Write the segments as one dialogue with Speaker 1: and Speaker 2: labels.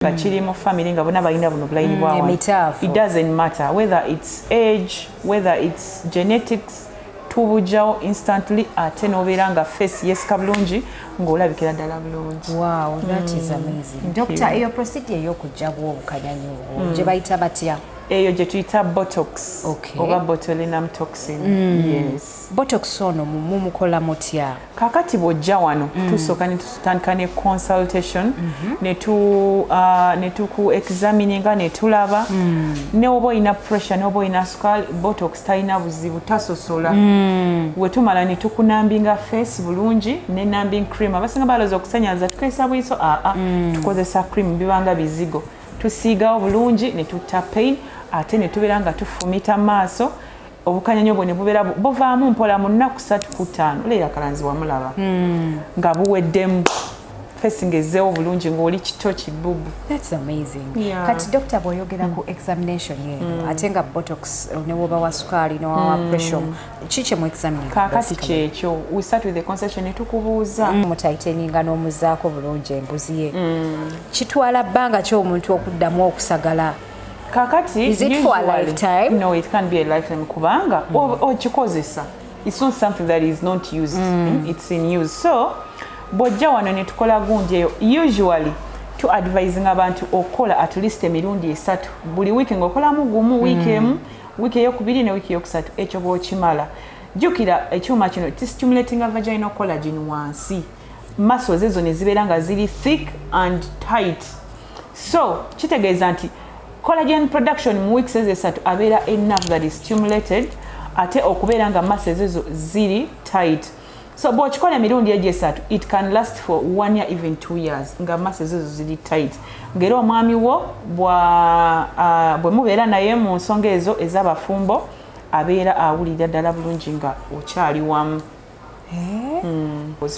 Speaker 1: Kachiri mu family nga bonna balina buno bulayini bwawo. It doesn't matter whether it's age, whether it's genetics, tubujjawo instantly ate nobeera nga face yesika bulungi ng'olabikira ddala bulungi.
Speaker 2: Wow, that is amazing. Doctor, eyo procedure y'okuggyabwa obukanyanyi obwo gye bayita batya?
Speaker 1: Eyo gye tuyita botox oba botulinum toxin. Yes.
Speaker 2: Botox ono mumukola mutya?
Speaker 1: Kakati bw'ojja wano tusooka ne tutandika ne consultation ne tuku examininga ne tulaba ne oba olina pressure ne oba olina sukaali botox talina buzibu tasosola. We tumala ne tukunambinga face bulungi ne nambing cream abasinga balooza okusanyaza tukozesa buliso tukozesa cream bibanga bizigo tusiigawo bulungi ne tutta pain ate ne tubeera nga tufumita maaso obukanyanya obwo ne bubeera buvaamu mpola mu nnaku 3 ku 5 leera kalanzi wamulaba nga buweddemu face ngezzeewo bulungi ng'oli kito kibubu.
Speaker 2: That's amazing. Kati doctor bw'oyogera ku examination yeeno ate nga botox ne woba wa sukaali ne wa pressure kiki mu examining?
Speaker 1: Kaakati kyekyo we start with the consultation ne tukubuuza
Speaker 2: mutaiteninga n'omuzaako bulungi embuzi ye kitwala bbanga ki omuntu okuddamu okusagala?
Speaker 1: Kakati,
Speaker 2: is it for a lifetime?
Speaker 1: No, it can't be a lifetime kubanga okikozesa. It's not something that is not used. It's in use. So, bw'ojja wano ne tukola gundi eyo usually to advising abantu okola at least emirundi 3 buli week ng'okolamu gumu week ey'okubiri ne week ey'okusatu ekyo bw'okimala jjukira ekyuma kino stimulating vaginal collagen wansi muscles ezo ne zibeera nga ziri thick and tight. So kitegeeza nti collagen production mu weeks ezesatu abeera enough that is stimulated ate okubeera nga muscles ezo ziri tight. So bw'okikola emirundi egyo 3 it can last for 1 year even 2 years nga muscles ezo ziri tight. Ng'era omwami wo bwe mubeera naye mu nsonga ezo ez'abafumbo abeera awulira ddala bulungi nga okyali wamu.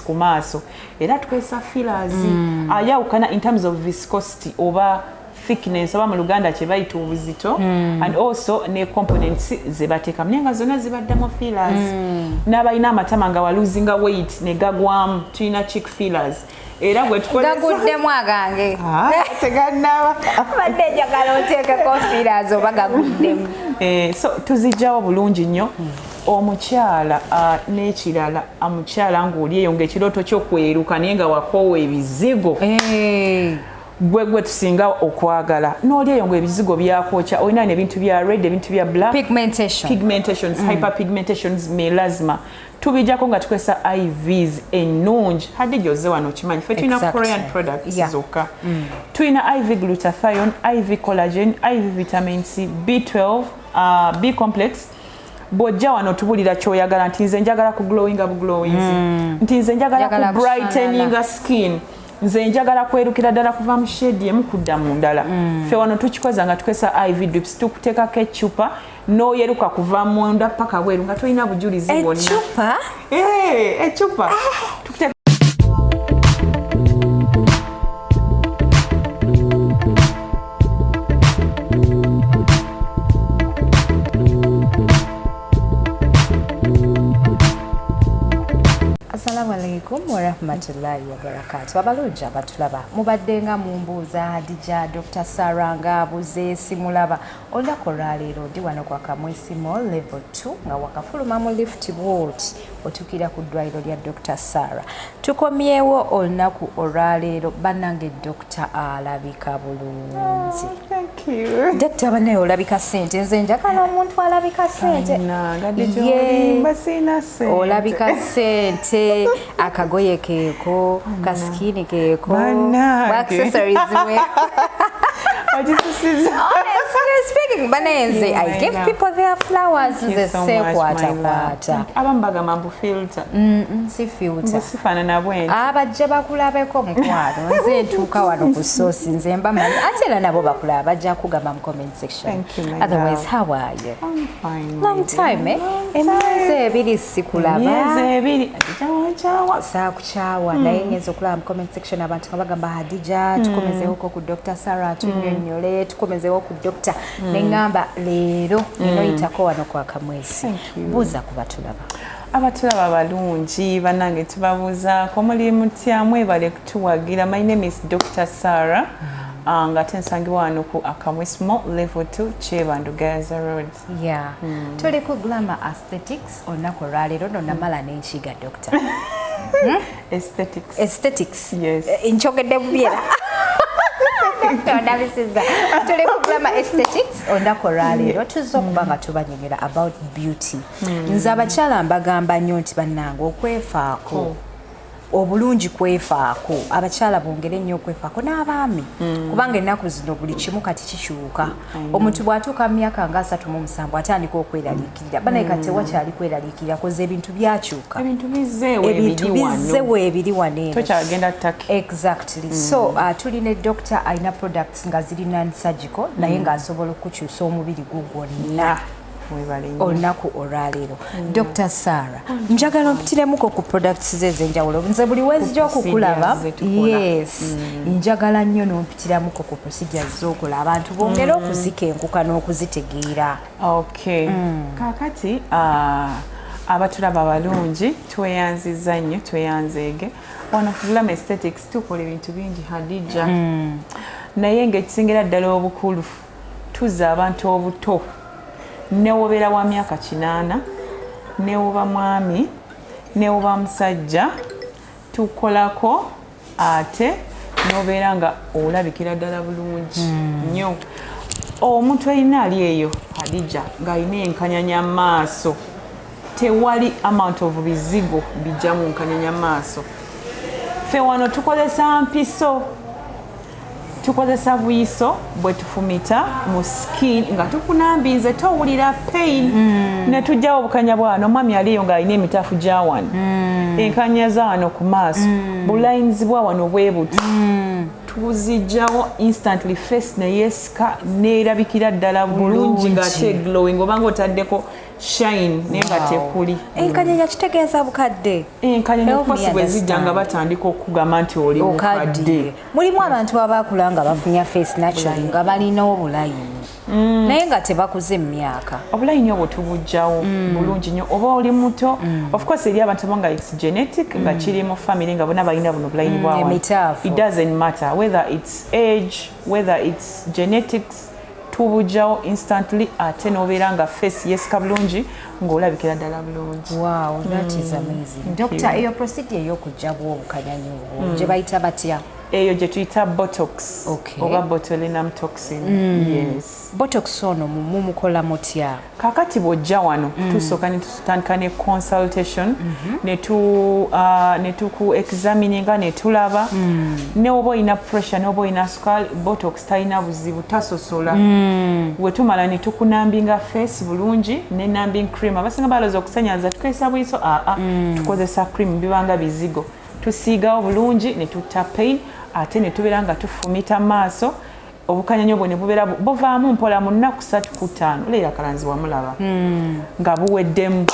Speaker 1: Ku maaso era tukozesa fillers ayawukana in terms of viscosity oba thickness oba mu Luganda kye bayita obuzito and also ne components ze bateekamu naye nga zonna zibaddemu fillers. N'abalina amatama nga waluzinga weight ne gagwamu tulina cheek fillers era gwe tukozesa
Speaker 2: gaguddemu agange
Speaker 1: tegannaba
Speaker 2: badde njagala oteekeko fillers oba gaguddemu.
Speaker 1: So tuzijjawo bulungi nnyo omukyala n'ekirala omukyala ng'oli eyo ng'ekirooto ky'okweruka naye nga wakoowa ebizigo gwe tusinga okwagala n'oli eyo ng'ebizigo byakwokya olina n'ebintu bya red ebintu bya black pigmentations hyperpigmentations melasma tubijjako nga tukozesa IVs ennungi hadde gy'ozze wano okimanyi ffe tulina Korean products zokka tulina IV glutathione IV collagen IV vitamin C B12 B complex. Bw'ojja wano tubulira ky'oyagala nti nze njagala ku glowinga buglowings nti nze njagala ku brighteninga skin nze njagala kwerukira ddala kuva mu shade emu kudda mu ndala. Ffe wano tukikoza nga tukozesa IV drips tukuteekako eccupa n'oyeruka kuva munda paka bweru nga tolina bujulizi bwonna.
Speaker 2: Eccupa?
Speaker 1: Eccupa.
Speaker 2: Assalamu alaikum wa rahmatullahi wa barakatuh. Abalungi abatulaba mubadde nga mumbuuza Hadija Dr. Sarah nga abuze simulaba olunaku olwaleero ndi wano kwa Kamwesi Mall level 2 nga wakafuluma mu lift ward otukira ku ddwaliro lya Dr. Sarah. Tukomyewo olunaku olwaleero bannange Dr. alabika bulungi.
Speaker 1: Thank you.
Speaker 2: Dr. banaye olabika ssente nze njagala omuntu alabika ssente. Olabika ssente akagoye keeko kaskini keeko accessories we speaking banayenze I give people their flowers nze sekwata
Speaker 1: abambaga mambu filter
Speaker 2: si filter
Speaker 1: sifaanana bwenti
Speaker 2: abajja bakulabeko mukwano nze ntuuka wano ku sosi nze mbamanyi ate era nabo bakulaba bajja kugamba mu comment section. Otherwise how are you?
Speaker 1: I'm fine.
Speaker 2: Long time emyezi ebiri sikulaba saakukyawa naye ngenza okulaba mu comment section abantu nga bagamba Hadija tukomezeewo ku Dr. Sarah tunnyonnyole tukomezeewo ku Dr. Nengamba leero ninoyitako wano kwa Kamwesi buuza ku batulaba.
Speaker 1: Abatulaba balungi bannange tubabuuzaako muli mutya mwebale kutuwagira. My name is Dr. Sarah. nga tensangibwa wano ku Akamwesmo level 2 Chebandu Gaza Road.
Speaker 2: Yeah. Tuli ku Glamour Aesthetics olunaku olwaleero nonnamala n'enkiga doctor.
Speaker 1: Aesthetics.
Speaker 2: Aesthetics.
Speaker 1: Yes.
Speaker 2: Nchogedde bubyera. Tuli ku Glamour Aesthetics olunaku olwaleero tuzza okuba nga tubanyonyera about beauty. Nze abakyala mbagamba nnyo nti bannange okwefaako obulungi kwefaako abakyala bongere nnyo okwefaako n'abaami kubanga ennaku zino buli kimu kati kikyuka. Omuntu bw'atuuka mu myaka nga 37 atandika okweraliikirira banaye kati tewakyali kweraliikirira koze ebintu byakyuka,
Speaker 1: ebintu bizzeewo
Speaker 2: ebiri wano eno
Speaker 1: tokyagenda ttaki.
Speaker 2: Exactly. So tuli ne doctor alina products nga ziri non-surgical naye ng'asobola okukyusa omubiri gwo gwonna olunaku olwaleero. Dr. Sarah, njagala ompitiremuko ku products ze ez'enjawulo. Nze buli wezija okukulaba, yes, njagala nnyo n'ompitiramuko ku procedures z'okola abantu bongere okuzikenkuka n'okuzitegeera.
Speaker 1: Okay. Kaakati abatulaba abalungi tweyanziza nnyo, tweyanzeege. Wano ku Glamour Aesthetics tukola ebintu bingi Hadija. Naye ng'ekisingira ddala obukulu tuzza abantu obuto. Newobeera wa myaka 8, newoba mwami, newoba musajja, tukolako ate nobeera nga olabikira ddala bulungi nnyo. Omuntu alina ali eyo Hadija ng'alina enkanyanya maaso, tewali amount of bizigo bijja mu nkanyanya maaso. Ffe wano tukozesa mpiso, tukozesa buyiso bwe tufumita mu skin nga tukunambize towulira pain ne tujjawo obukanya bwano. Omwami aliyo ng'alina emitaafu gya wano, enkanya za wano ku maaso, bulayinizi bwa wano bwe buti, tuzijjawo instantly, face neyeesika neerabikira ddala bulungi ng'ate glowing obanga otaddeko shine naye nga tekuli.
Speaker 2: Enkanyanya kitegeeza bukadde.
Speaker 1: Enkanyanya okukosi bwe zijja nga batandika okugamba nti oli mukadde.
Speaker 2: Mulimu abantu abakula nga bafunya face naturally nga balina obulayini naye nga tebakuze mu myaka.
Speaker 1: Obulayini obwo tubujjawo bulungi nnyo oba oli muto. Of course eri abantu abo nga it's genetic nga kiri mu family nga bonna balina buno bulayini bwawo. It doesn't matter whether it's age, whether it's genetics, tubujjawo instantly ate nobeera nga face yesika bulungi ng'olabikira ddala bulungi.
Speaker 2: Wow, that is amazing. Doctor, eyo procedure ey'okuggyabwa obukanyanya obwo gye bayita batya?
Speaker 1: Eyo gye tuyita botox oba botulinum toxin. Yes.
Speaker 2: Botox ono mumukola mutya?
Speaker 1: Kakati bw'ojja wano tusooka ne tutandika ne consultation ne tuku examininga ne tulaba ne oba olina pressure ne oba olina sukaali, botox talina buzibu, tasosola. We tumala ne tukunambinga face bulungi ne nambing cream. Abasinga balooza okusanyaza tukozesa buyiso, tukozesa cream bibanga bizigo. Tusiigawo bulungi ne tutta pain ate ne tubeera nga tufumita maaso. Obukanyanya obwo ne bubeera buvaamu mpola mu nnaku 3 ku 5. Leera Kalanzi wamulaba nga buweddemu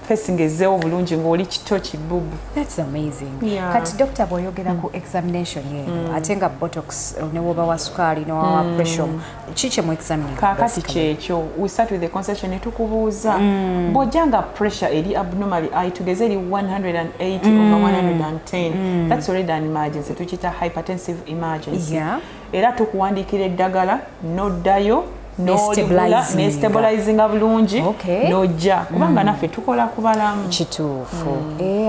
Speaker 1: face ngezzeewo bulungi ng'oli kito kibubu.
Speaker 2: That's amazing. Yeah. Kati doctor bw'oyogera ku examination yeeno ate nga botox ne woba wa sukaali ne wa pressure kiki mu examining?
Speaker 1: Kaakati kyekyo we start with the consultation ne tukubuuza bw'ojja nga pressure eri abnormally high tugeze eri 180 over 110 that's already an emergency, tukiyita hypertensive emergency.
Speaker 2: Yeah.
Speaker 1: Era tukuwandiikira eddagala n'oddayo nestabilizinga bulungi n'ojja kubanga naffe tukola ku balamu.
Speaker 2: Kituufu.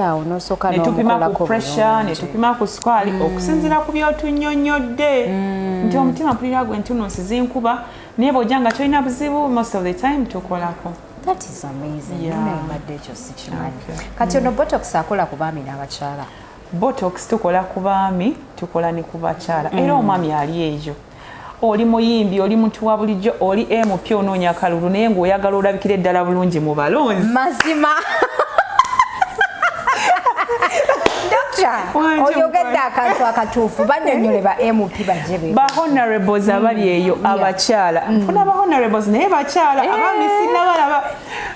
Speaker 2: Awo n'osooka
Speaker 1: netupima ku pressure netupima ku sukaali okusinziira ku byotunnyonnyodde nti omutima mpulira gwe ntunuusi zinkuba naye bw'ojja nga tolina buzibu most of the time tukolako.
Speaker 2: That is amazing. Mbadde ekyo sikimanyi. Kati ono botox akola ku baami n'abakyala?
Speaker 1: Botox tukola ku baami tukola ne ku bakyala era omwami ali eyo. Oli muyimbi, oli muntu wa bulijjo, oli MP onoonya akalulu naye ng'oyagala olabikira eddala bulungi mu balonzi.
Speaker 2: Mazima. Oyogedde akantu akatuufu bannyonnyole ba MP bajje be.
Speaker 1: Ba honorables abali eyo abakyala. Nfuna ba honorables naye bakyala abaami sinnabalaba.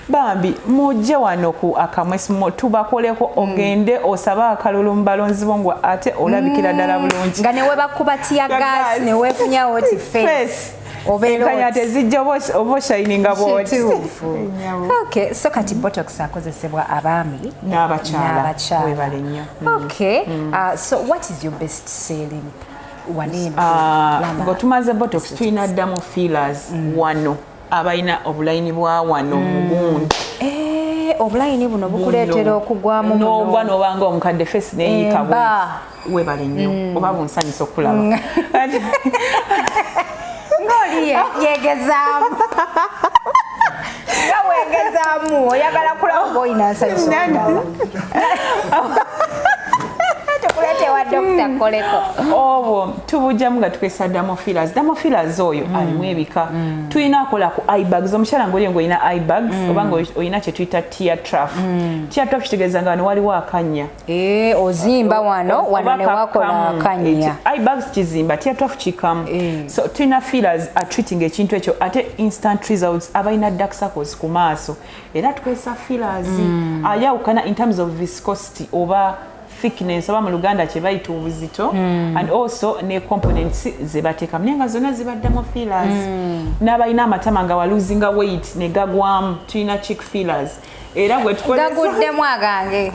Speaker 1: Bambi mujje wano ku Akamwesmo tubakoleko ogende osaba akalulu mu balonzi bo ate olabikira ddala bulungi.
Speaker 2: Nga ne webakuba tiya gas ne weefunyawo oti face.
Speaker 1: Enkanya tezijja oba shininga bwoti.
Speaker 2: Okay, so kati botox akozesebwa abaami
Speaker 1: n'abakyala. Webale nnyo.
Speaker 2: Okay, so what is your best selling
Speaker 1: ngo tumaze botox tuyina ddamu fillers wano abalina obulayini bwa wano mugundi
Speaker 2: obulayini buno bukuleetera okugwamu
Speaker 1: n'ogwa n'obanga omukadde fesi neeyika webale nnyo oba bunsanyisa okulaba
Speaker 2: ng'oli yegezaamu nga weegezaamu oyagala kulaba oba oyina nsanyisa okulaba tukuleetewa dokita koleko
Speaker 1: obwo tubujjamu nga tukozesa damofilas oyo alimu ebika tulina akola ku eyebags omukyala ng'oli ng'olina eyebags oba ng'olina kye tuyita tear trough kitegeeza nga wano waliwo akanya
Speaker 2: ozimba wano ne wakola akanya
Speaker 1: eyebags kizimba tear trough kikamu so tulina fillers treating ekintu ekyo ate instant results abalina dark circles ku maaso era tukozesa fillers ayawukana in terms of viscosity oba thickness oba mu Luganda kye bayita obuzito and also ne components ze bateekamu naye nga zonna zibaddemu fillers n'abalina amatama nga waluzinga weight ne gagwamu tulina cheek fillers era gwe
Speaker 2: gaguddemu agange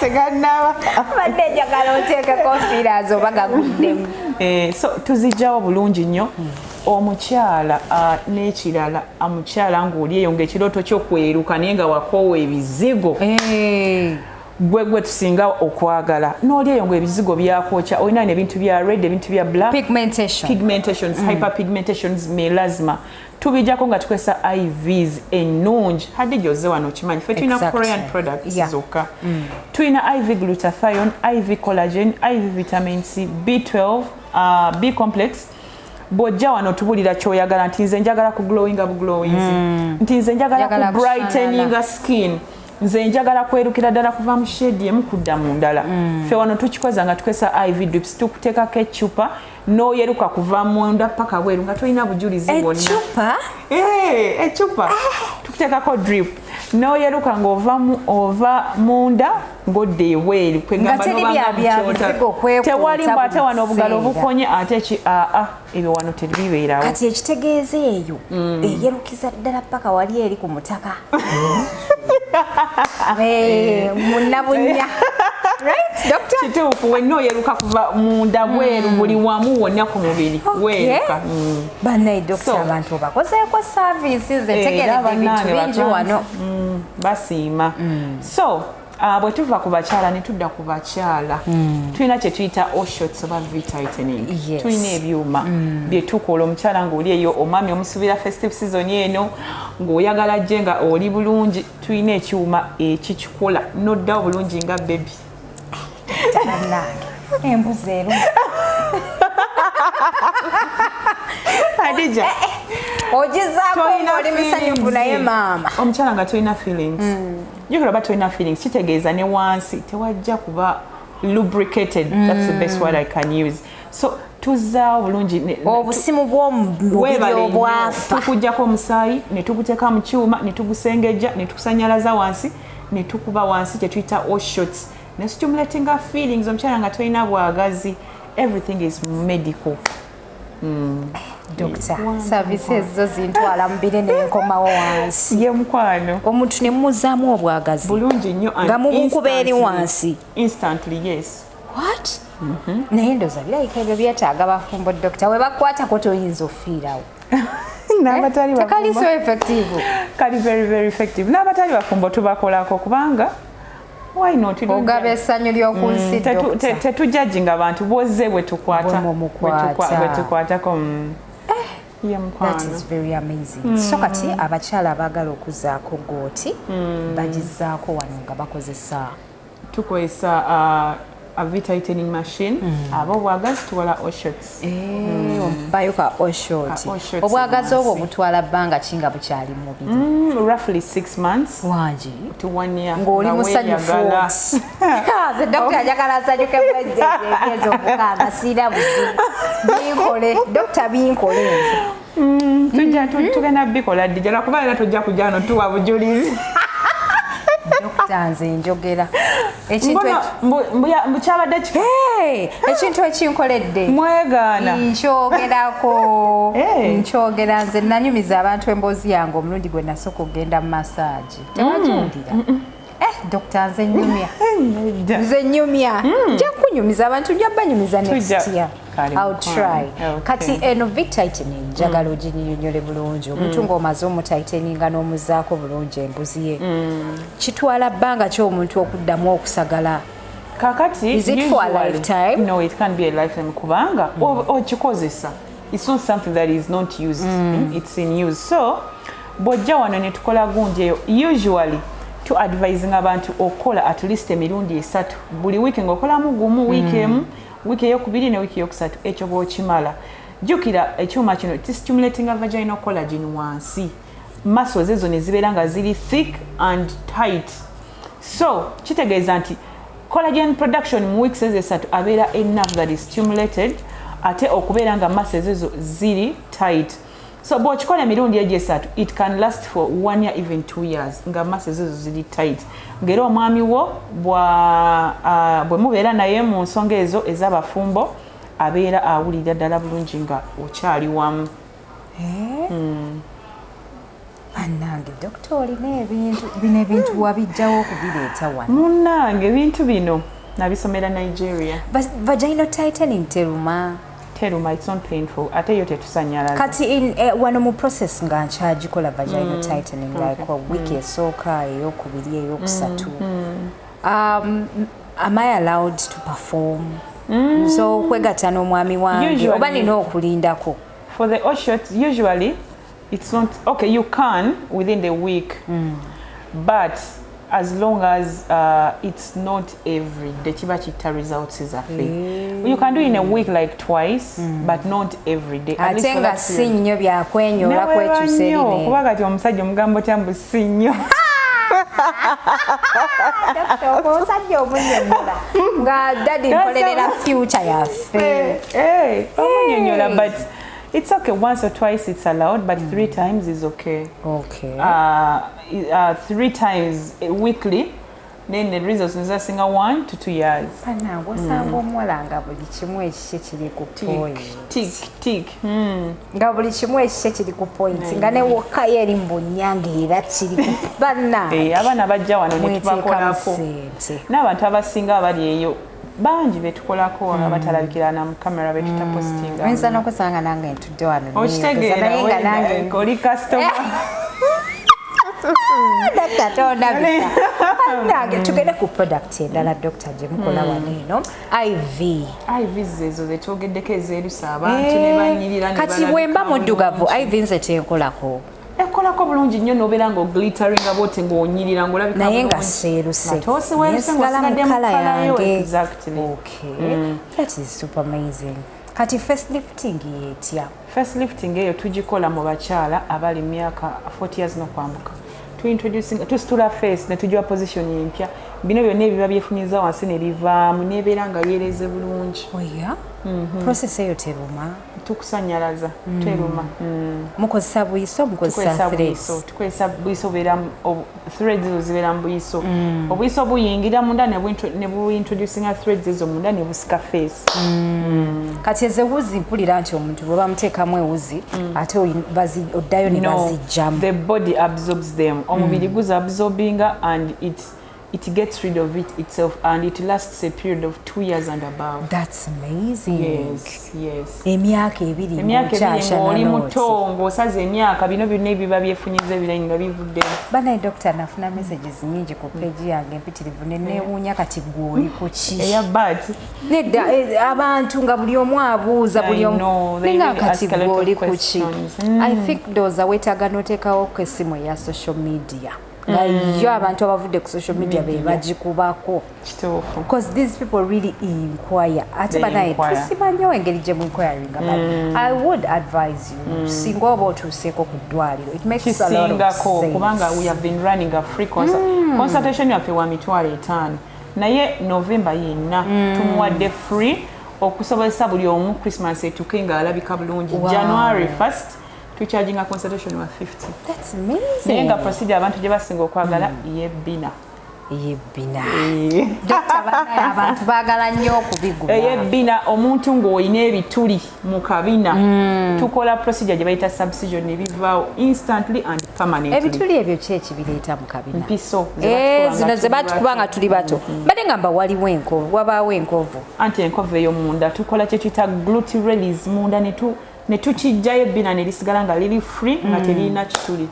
Speaker 1: tegannaba
Speaker 2: badde njagala oteekeko fillers oba gaguddemu
Speaker 1: so tuzijjawo bulungi nnyo omukyala n'ekirala omukyala ng'oli eyo ng'ekirooto ky'okweruka naye nga wakoowa ebizigo gwe tusinga okwagala n'oli eyo ng'ebizigo byakwokya olina n'ebintu bya red ebintu bya black pigmentations hyperpigmentations melasma tubijjako nga tukozesa IVs ennungi hadde gy'ozze wano okimanyi fe tulina Korean products zokka tulina IV glutathione IV collagen IV vitamin C B12 B complex bw'ojja wano tubulira ky'oyagala nti nze njagala ku glowinga buglowings nti nze njagala ku brighteninga skin nze njagala kwerukira ddala kuva mu shade emu kudda mu ndala ffe wano tukikoza nga tukozesa IV drips tukuteekako eccupa n'oyeruka kuva munda paka bweru nga tolina bujulizi bwonna eccupa tukuteekako drip n'oyeruka ng'ova munda ng'odda ebweru kwegamba n'obanga tewali mbu ate wano obugalo obukonye ate ebyo wano tebibeerawo
Speaker 2: kati ekitegeeza eyo eyerukiza ddala paka wali eri ku mutaka munnabunya
Speaker 1: kituufu wenna oyeruka kuva munda bweru buli wamu wonna ku mubiri weeruka
Speaker 2: bannaye dokita abantu obakozeeko services etegeredde ebintu bingi wano
Speaker 1: basiima so bwe tuva ku bakyala ne tudda ku bakyala tulina kye tuyita oshots oba V-tightening tulina ebyuma bye tukola omukyala ng'oli eyo omwami omusuubira festive season eno ng'oyagala gye nga oli bulungi tulina ekyuma ekikikola noddawo bulungi nga bebi
Speaker 2: embuzi eru
Speaker 1: Adija
Speaker 2: ogizaako oli musanyufu naye maama
Speaker 1: omukyala nga tulina feelings jukira ba tulina feelings kitegeeza ne wansi tewajja kuba lubricated that's the best word I can use so tuzaawo bulungi
Speaker 2: obusimu bw'omubiri obwafa
Speaker 1: tukujjako omusaayi ne tuguteeka mu kyuma ne tugusengejja ne tukusanyalaza wansi ne tukuba wansi kye tuyita oshots ne stimulating feelings omukyala nga tulina bwagazi everything is medical
Speaker 2: Doctor, services zo zintwala mubire n'enkomawo wansi
Speaker 1: ye mukwano
Speaker 2: omuntu ne muzaamu obwagazi
Speaker 1: bulungi nnyo
Speaker 2: nga mubukuba eri wansi
Speaker 1: instantly yes
Speaker 2: what naye ndoza birayika ebyo byetaaga bafumbo doctor we bakwatako toyinza ofiirawo tekali so effective
Speaker 1: kali very effective n'abatali bafumbo tubakolako kubanga why not
Speaker 2: ogaba essanyu ly'okunsi
Speaker 1: tetujajinga abantu bozze bwe tukwatako
Speaker 2: That is very amazing. So kati abakyala abaagala okuzaako gooti bagizaako wano nga bakozesa
Speaker 1: tukozesa a V-tightening machine abo bwagazi tuwala oshots
Speaker 2: bayoka oshot obwagazi obwo butwala bbanga kinga bukyali mubiri
Speaker 1: roughly 6 months
Speaker 2: wangi
Speaker 1: to 1 year
Speaker 2: ng'oli musanyufu ze dokita ajagala asanyuke bwejjeezo omukaaga siira buzibu binkole dokita binkole
Speaker 1: nze tugenda bikola ddi jala kuba era tujja kujja wano tuwa bujulizi
Speaker 2: dokita nze njogera
Speaker 1: mbukyabadde
Speaker 2: ekintu ekinkoledde
Speaker 1: mwegaana
Speaker 2: nkyogera nze nanyumiza abantu emboozi yange omulundi gwe nasooka okugenda mu massage tewajumbira dokita nze nyumya nja kunyumiza abantu nja banyumiza next year I'll try. Kati eno bit tightening njagala oginnyonnyole bulungi omuntu ng'omaze omutighteninga n'omuzaako bulungi embuzi ye kitwala bbanga ki omuntu okuddamu okusagala
Speaker 1: kakati
Speaker 2: is it for a lifetime?
Speaker 1: No, it can't be a lifetime kubanga okikozesa it's not something that is not used it's in use so bw'ojja wano ne tukola gundi eyo usually to advising abantu okola at least emirundi 3 buli week ng'okolamu gumu wiiki emu wiiki ey'okubiri ne wiiki ey'okusatu ekyo bw'okimala jjukira ekyuma kino kistimulating vaginal collagen wansi muscles ezo ne zibeera nga ziri thick and tight so kitegeeza nti collagen production mu weeks ezo 3 abeera enough that is stimulated ate okubeera nga muscles ezo ziri tight so bw'okikola emirundi egyo 3 it can last for 1 year even 2 years nga muscles ezo ziri tight ngera omwami wo bwe mubeera naye mu nsonga ezo ez'abafumbo abeera awulira ddala bulungi nga okyali wamu
Speaker 2: Annange doctor olina ebintu wabijjawo okubireeta wano
Speaker 1: munnange ebintu bino nabisomera Nigeria
Speaker 2: vaginal tightening teruma
Speaker 1: it's not painful ate yo tetusanyalaza
Speaker 2: kati in wano mu process nga nkyagikola vaginal tightening like a week esooka ey'okubiri ey'okusatu am I allowed to perform so kwegatta n'omwami wange oba nina okulindako
Speaker 1: for the oshots usually it's not okay you can within the week but as long as it's not every day kiba kitta results ezaffe you can do in a week like twice but not every day
Speaker 2: at least nga si nnyo byakwenyola kwekyusa
Speaker 1: kuba kati omusajja omugambo tyambu si nnyo
Speaker 2: omusajja omunyonyola nga dadi nkolerera future yaffe
Speaker 1: omunyonyola but it's okay once or twice it's allowed but 3 times is okay 3 times weekly then the results is singa 1 to 2 years
Speaker 2: ana wasanga omuwala nga buli kimu ekishe kiri ku point
Speaker 1: tick
Speaker 2: nga buli kimu ekishe kiri ku point nga ne woka yeri mbonyange era kiri ku bana
Speaker 1: abana bajja wano ne tubakolako n'abantu abasinga abali eyo bangi betukolako abatalabikira na kamera betutapostinga
Speaker 2: nsa n'okusanga nange ntudde wano
Speaker 1: okitegeera nange oli customer
Speaker 2: Dr. Nange tugende ku product endala Dr. gye mukola wano eno
Speaker 1: IVs ezo zetwogeddeko ezeerusa abantu ne banyirira ne
Speaker 2: kati bwemba muddugavu IV nze tenkolako
Speaker 1: ekolako bulungi nnyo n'obeera ng'oglitteringa bwoti ng'onyirira ng'olabika
Speaker 2: naye nga seeruse
Speaker 1: nesigala mu kala yange
Speaker 2: that is super amazing kati facelifting yetya
Speaker 1: facelifting eyo tugikola mu bakyala abali myaka 40 years n'okwambuka tusitula face ne tugiwa position empya bino byonna ebiba byefunyiza wansi ne bivaamu nebeera nga yeereze bulungi
Speaker 2: process eyo teruma
Speaker 1: tukusanyalaza teruma
Speaker 2: mukozesa buyiso mukozesa
Speaker 1: tukozesa buyiso beera threads ezo zibeera mu buyiso obuyiso buyingira munda ne buintroducinga threads ezo munda ne busika face
Speaker 2: kati ezewuzi mpulira nti omuntu bwe bamuteekamu ewuzi ate oddayo ne bazijjamu
Speaker 1: the body absorbs them omubiri absorbinga and it gets rid of it itself and it lasts a period of 2 years and above.
Speaker 2: That's amazing.
Speaker 1: Yes.
Speaker 2: Emyaka ebiri
Speaker 1: ng'oli muto ng'osaza emyaka bino byonna ebiba byefunyiza ebirayi nga bivudde.
Speaker 2: Bana doctor nafuna messages nyingi ku page yange mpitirivu ne neewuunya kati gw'oli ku ki.
Speaker 1: But
Speaker 2: nedda abantu nga buli omu abuuza buli omu nga kati gw'oli ku ki. I think ndowooza weetaaga n'oteekawo essimu ya social media. Yo abantu abavudde ku social media be bagikubako because these people really inquire ate banaye tusimanyewo engeri gye mu inquiring but I would advise you singa oba otuuseeko ku ddwaliro it makes a lot of sense
Speaker 1: kubanga we have been running a free consultation yaffe wa mitwalo 5 naye November yenna tumuwadde free okusobozesa buli omu Christmas etuuke nga alabika bulungi January 1st to charging a consultation of 50.
Speaker 2: That's amazing.
Speaker 1: Nenga procedure abantu gye basinga okwagala Ebina.
Speaker 2: Ebina. Dr. Banaye abantu baagala nnyo okubigula.
Speaker 1: Ebina omuntu ng'olina ebituli mu kabina tukola procedure gye bayita subcision ne bivaawo instantly and permanently.
Speaker 2: Ebituli ebyo ki ekibireeta mu kabina?
Speaker 1: Mpiso.
Speaker 2: Zino ze batukuba nga tuli bato. Badde ngamba waliwo enkovu, wabaawo enkovu.
Speaker 1: Anti enkovu eyo munda tukola kye tuyita glute release munda ne tukijjayo ebbina ne lisigala nga liri free nga terina kituli.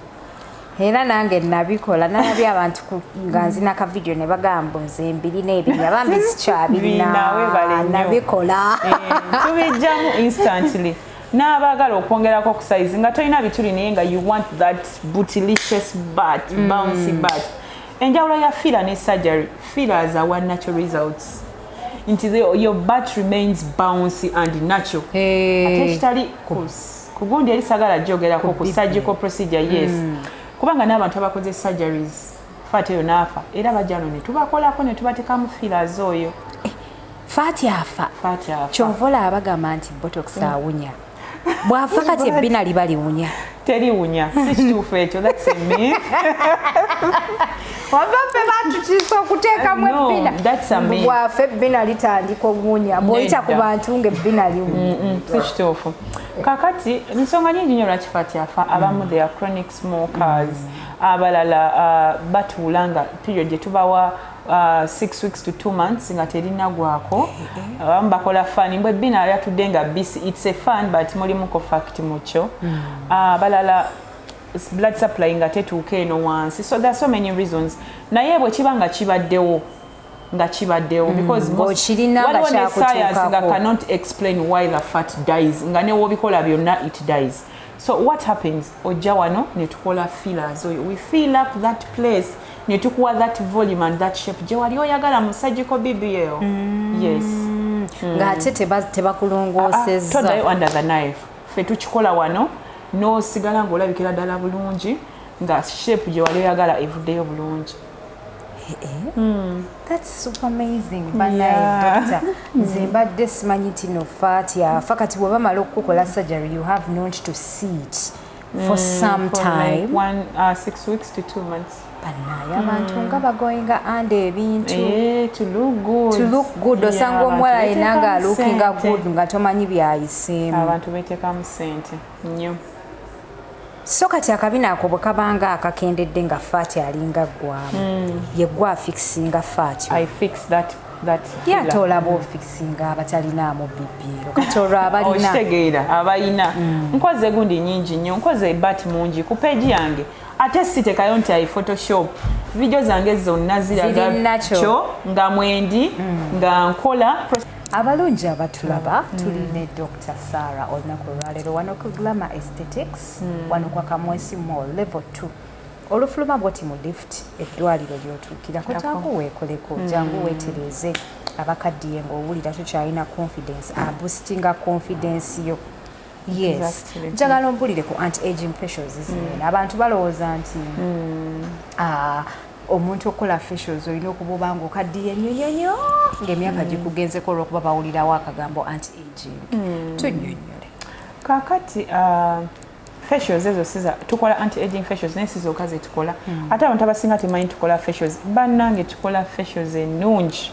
Speaker 2: Era nange nabikola nalabye abantu nga nzina ka video ne bagamba nze mbirina ebinya bambi sikyabirina nabikola
Speaker 1: tubijjamu instantly n'abaagala okwongerako ku size nga tolina bituli naye nga you want that bootylicious butt bouncy butt. Enjawulo ya filler ne surgery, fillers are one natural results until your butt remains bouncy and natural. Ate kitali ku gundi eri sagala jogerako ku surgical procedure yes. Kubanga n'abantu abakoze surgeries fati yonafa era bajjano ne tubakolako ne tubatekamu fillers oyo.
Speaker 2: Fati afa. Kyonvola abagamba nti botox awunya. Bwafa kati ebbina liba liwunya.
Speaker 1: Teriwunya. Si kituufu ekyo, that's a myth.
Speaker 2: Wabaffe batukiisa okuteekamu ebbina.
Speaker 1: That's a myth.
Speaker 2: Bwafa ebbina litandika ogunya. Bw'oyita ku bantu ng'ebbina liwunya.
Speaker 1: Si kituufu. Kakati ensonga nyingi nnyo lwaki fati afa abamu they are chronic smokers. Abalala batuula nga period gye tubawa 6 weeks to 2 months nga terina gwako abamu bakola fun mbwe ebbina lyatudde nga bisi it's a fun but mulimuko fact mukyo abalala blood supply nga tetuuka eno wansi so there are so many reasons naye bwe kiba nga kibaddewo because waliwo ne science nga cannot explain why the fat dies nga ne wobikola byonna it dies. So what happens? Ojja wano ne tukola fillers oyo we fill up that place ne tukuwa that volume and that shape gye wali oyagala mu surgical BBL. Yes.
Speaker 2: Ng'ate tebakulongoosezza.
Speaker 1: Todayo under the knife. Fe tukikola wano n'osigala ng'olabikira ddala bulungi nga shape gye wali oyagala evuddeyo bulungi.
Speaker 2: That's super amazing. Banaye doctor. Nze mbadde simanyi nti no fat yafa kati bw'oba mala okukola surgery you have not to sit for some time.
Speaker 1: Like 6 weeks to 2 months.
Speaker 2: Banaye abantu nga bagoyinga anda ebintu.
Speaker 1: To look good.
Speaker 2: To look good. Osanga omuwala yenna nga lookinga good nga tomanyi byayiseemu.
Speaker 1: Abantu beteekamu ssente nnyo.
Speaker 2: So kati akabina ako bwe kabanga akakendedde nga fat alinga ggwamu ye gwa fixinga fat.
Speaker 1: I fix that
Speaker 2: yeah tolaba ofixinga abatalinamu BBL kati olwo abalina
Speaker 1: okitegeera abalina nkoze gundi nyingi nnyo nkoze ebat mungi ku page yange ate sitekayo nti ayi photoshop video zange zonna ziraga kyo nga mwendi nga nkola
Speaker 2: abalungi abatulaba tuline Dr. Sarah olunaku olwaleero wano ku Glamour Aesthetics wano kwa Kamwesi Mall level 2 olufuluma bwoti mu lift eddwaliro lyotuukirako jangu weekoleko jangu weetereze abakaddiye ng'owulira tokyalina confidence aboostinga confidence yo. Yes njagala ompulire ku anti-aging facials zino abantu balowooza nti omuntu okukola facials olina okuba obanga okaddiye ennyo ng'emyaka gikugenzeko olw'okuba bawulirawo akagambo anti-aging tunnyonnyole
Speaker 1: kakati facials ezo siza tukola anti-aging facials naye sizooka ze tukola ate abantu abasinga temanyi tukola facials bannange tukola facials ennungi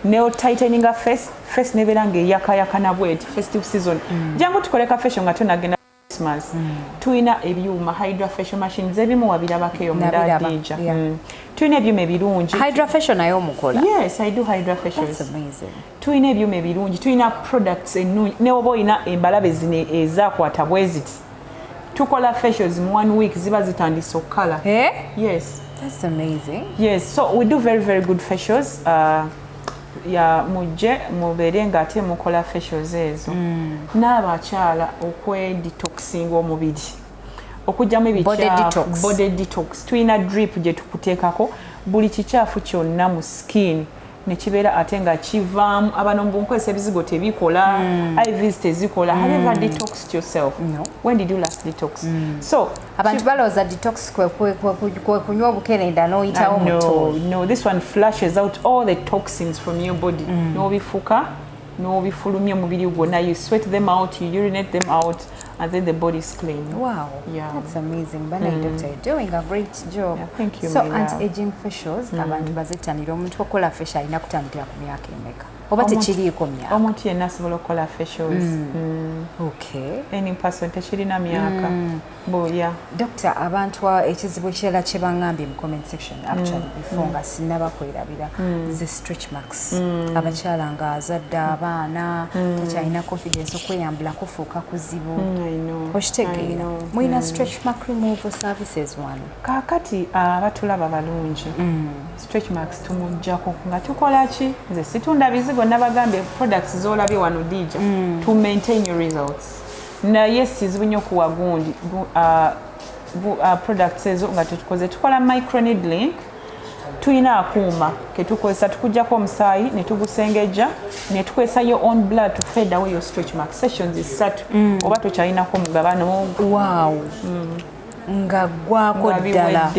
Speaker 1: neo tighteninga face nebeera ng'eyakayakana bweti festive season jangu tukoleka facial nga tonagenda Christmas tuyina ebyuma hydrofacial machines ebimu wabirabako eyo mudadija tuyina ebyuma ebirungi
Speaker 2: hydrofacial nayo omukola.
Speaker 1: Yes, I do hydrofacials.
Speaker 2: That's amazing.
Speaker 1: Tuyina ebyuma ebirungi tuyina products ennungi ne oba oyina embalabe zino ezaakwata bweziti tukola facials in 1 week ziba zitandise okukala. Yes.
Speaker 2: That's amazing.
Speaker 1: Yes, so we do very very good facials. Ya mujje mubeere ng'ate mukola facials ezo n'abakyala okwedetoxinga omubiri okugyamu ebikyafu body detox tuyina drip gye tukuteekako buli kikyafu kyonna mu skin ne kibeera ate nga kivaamu abano mbunkozesa ebizigo tebikola IVs tezikola have you ever detoxed yourself?
Speaker 2: No.
Speaker 1: When did you last detox? So
Speaker 2: abantu balowooza detox kwe kunywa obukerenda n'oyitawo muto.
Speaker 1: No, this one flushes out all the toxins from your body n'obifuka n'obifulumya omubiri gwonna, you sweat them out, you urinate them out, and then the body is clean.
Speaker 2: Wow,
Speaker 1: yeah.
Speaker 2: That's amazing. Banai doctor, you're doing a great job.
Speaker 1: Yeah, thank you.
Speaker 2: So anti-aging facials, abantu bazitanira omuntu okola facial alina kutandikira ku myaka emeka? Oba tekiriiko myaka? Omuntu
Speaker 1: yenna asobola okukola facials.
Speaker 2: Okay.
Speaker 1: Any person tekirina myaka. Yeah.
Speaker 2: Doctor, abantu ekizibu kirala kye bangambye mu comment section actually before nga sinaba kwerabira the stretch marks. Abakyala nga azadde abaana takyalina confidence okweyambula kufuuka kuzibu. Okitegeera mulina stretch mark removal services wano.
Speaker 1: Kaakati abatulaba balungi stretch marks tumuggyako nga tukola ki? Nze situndha bizigo nabagambye products z'olabye wano dija to maintain your results. Naye sizibu nnyo kuwa gundi products ezo nga tukola microneedling. Tulina akuuma ke tukozesa tukuggyako omusaayi ne tugusengejja ne tukozesa your own blood to fade away your stretch mark sessions 3 oba tokyalinako mugabano.
Speaker 2: Wow. Nga gwako ddala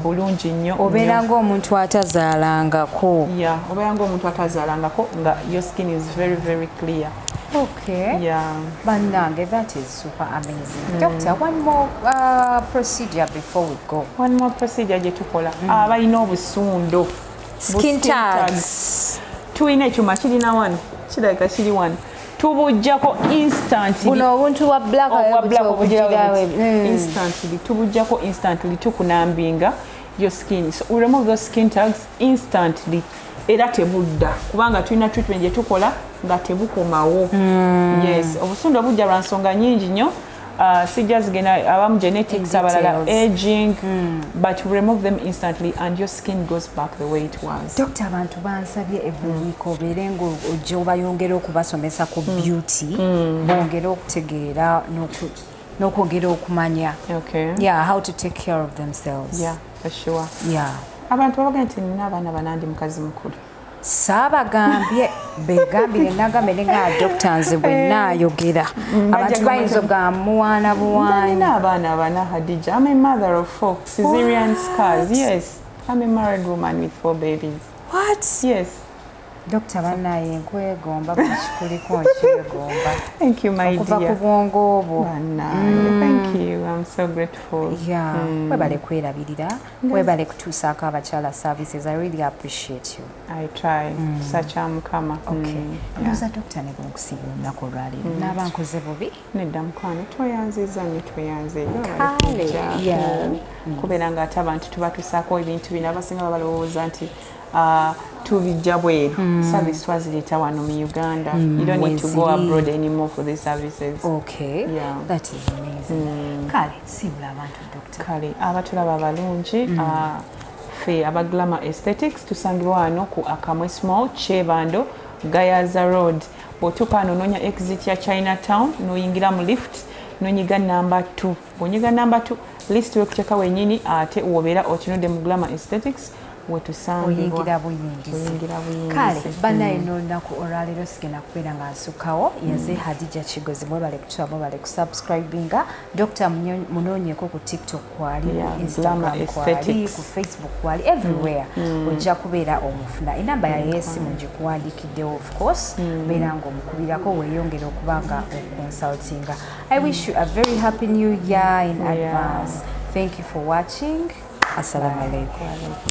Speaker 1: bulungi nnyo.
Speaker 2: Obeera ng'omuntu atazaalangako.
Speaker 1: Yeah, obeera ng'omuntu atazaalangako nga your skin is very very clear.
Speaker 2: Okay.
Speaker 1: Yeah.
Speaker 2: Bannange, that is super amazing. Doctor, one more procedure before we go.
Speaker 1: One more procedure gye tukola. Abalina obusundo.
Speaker 2: Skin tags.
Speaker 1: Tulina ekyuma kirina wano. Kirabika kiri wano. Tubujjako instantly.
Speaker 2: Buno obuntu bwa black
Speaker 1: instantly. Tubujjako instantly tukunambinga your skin. So we remove those skin tags instantly. Era tebudda kubanga tulina treatment gye tukola nga tebukomawo. Yes, obusundo bujja lwa nsonga nyingi nnyo. Sijja zigenda abamu genetics, abalala aging, but we remove them instantly and your skin goes back the way it was.
Speaker 2: Doctor, abantu bansabye every week obeere ng'ojja obayongera okubasomesa ku beauty, bongera okutegeera n'okwongera okumanya.
Speaker 1: Okay.
Speaker 2: Yeah, how to take care of themselves.
Speaker 1: Yeah, for sure.
Speaker 2: Yeah.
Speaker 1: Abantu babaga nti nina abaana banandi mukazi mukulu.
Speaker 2: Saabagambye begambire nagambye nga doctor nze bwe naayogera abantu bayinza ogamuwaana buwaanyi.
Speaker 1: Nina abaana bana Hadija. I'm a mother of 4 cesarean scars. Yes, I'm a married woman with 4 babies.
Speaker 2: What?
Speaker 1: Yes.
Speaker 2: Doctor banaye nkwegomba kuliko nkyegomba.
Speaker 1: Thank you, my
Speaker 2: dear. Okuva ku bwongo obwo.
Speaker 1: Thank you. I'm so grateful.
Speaker 2: Yeah. Webale kwerabirira. Webale kutuusaako abakyala services. I really appreciate you.
Speaker 1: I try. Such a mukama.
Speaker 2: Okay. Ndoza doctor ne bw'okusiba olunaku olwaleero. Naaba nkoze bubi?
Speaker 1: Nedda mukwano tweyanziza ne tweyanze.
Speaker 2: Kale. Yeah.
Speaker 1: Kubeera ng'ate abantu tuba tusaako ebintu bino abasinga babalowooza nti tubijja bweru. Service twazireeta wano mu Uganda. You don't need to go abroad anymore for these services.
Speaker 2: Okay.
Speaker 1: Yeah.
Speaker 2: That is amazing. Kale, sibula abantu doctor.
Speaker 1: Kale, abatulaba balungi. Fe aba Glamour Aesthetics tusangibwa wano ku Akamwesi Mall, Chebando, Gayaza Road. Bw'otuuka wano noonya exit ya Chinatown, n'oyingira mu lift, n'onyiga number 2. Bw'onyiga number 2, list wekuteeka wennyini ate wobeera otunudde mu Glamour Aesthetics.
Speaker 2: Oyingira buyingizi. Kale, bannaye n'olunaku olwaleero sigenda kubeera nga nsukkawo. Yaze Hadija Kigozi, mwebale kutula, mwebale kususcribinga. Dr. munoonyeeko ku TikTok kwali, ku Instagram kwali, ku Facebook kwali, everywhere. Ojja kubeera omufuna. Enamba ya y'essimu ngikuwandiikiddewo of course. Beera ng'omukubirako weeyongera okuba nga okonsultinga. I wish you a very happy new year in advance. Thank you for watching. Assalamu alaikum.